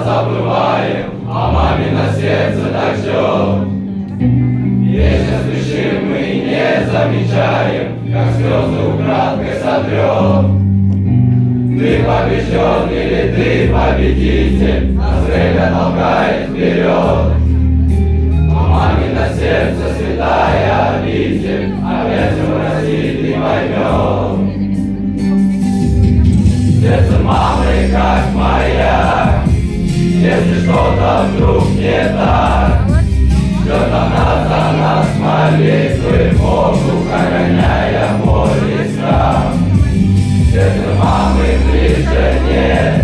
себя забываем, а мамино сердце так ждет. Вечно спешим мы и не замечаем, как слезы украдкой сотрем. Ты побежден или ты победитель, нас время толкает вперед. А мамино сердце святая обитель, опять упросит и поймет. Сердце мамы как моя, если что-то вдруг не так, ждет она за нас молитвы, воздух огоняя боль и страх. Сердце мамы ближе нет,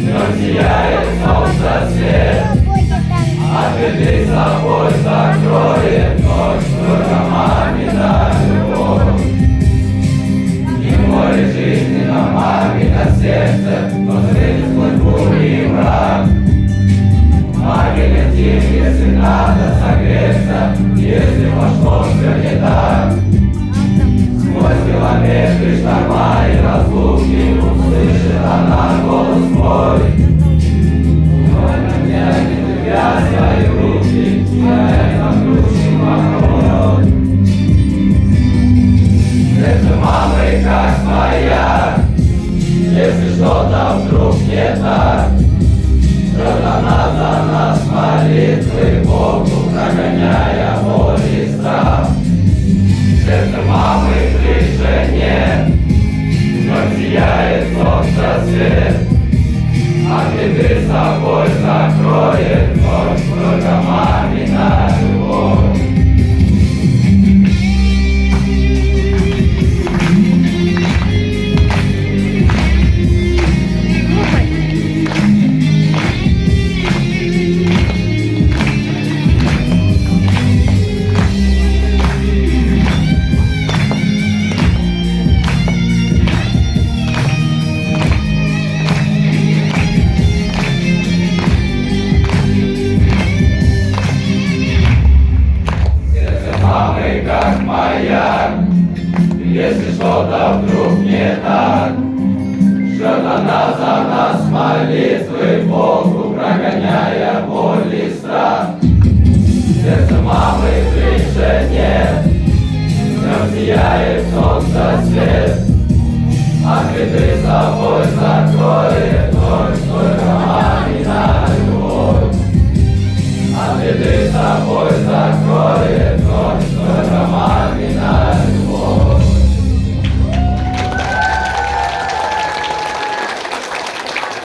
но сияет солнце свет. Ответы собой закроет ночь, только мамина любовь. И море жизни на мамино сердце, но встретит сквозь бури и мрак. Маме летим, если надо согреться, если пошло все не так. Сквозь километры шторма и разлуки услышит она голос мой. Но тянет тебя свои руки, я это грустный поход. Сердце мамы как моя, если что-то вдруг не так, ждет она за нас молитвы, воздух прогоняя боль и страх. Сердце мамы ближе нет, но сияет солнце свет. А беды с собой закроет ночь, только мамина любовь. Как маяк, если что-то вдруг не так, ждет она за нас молитвы.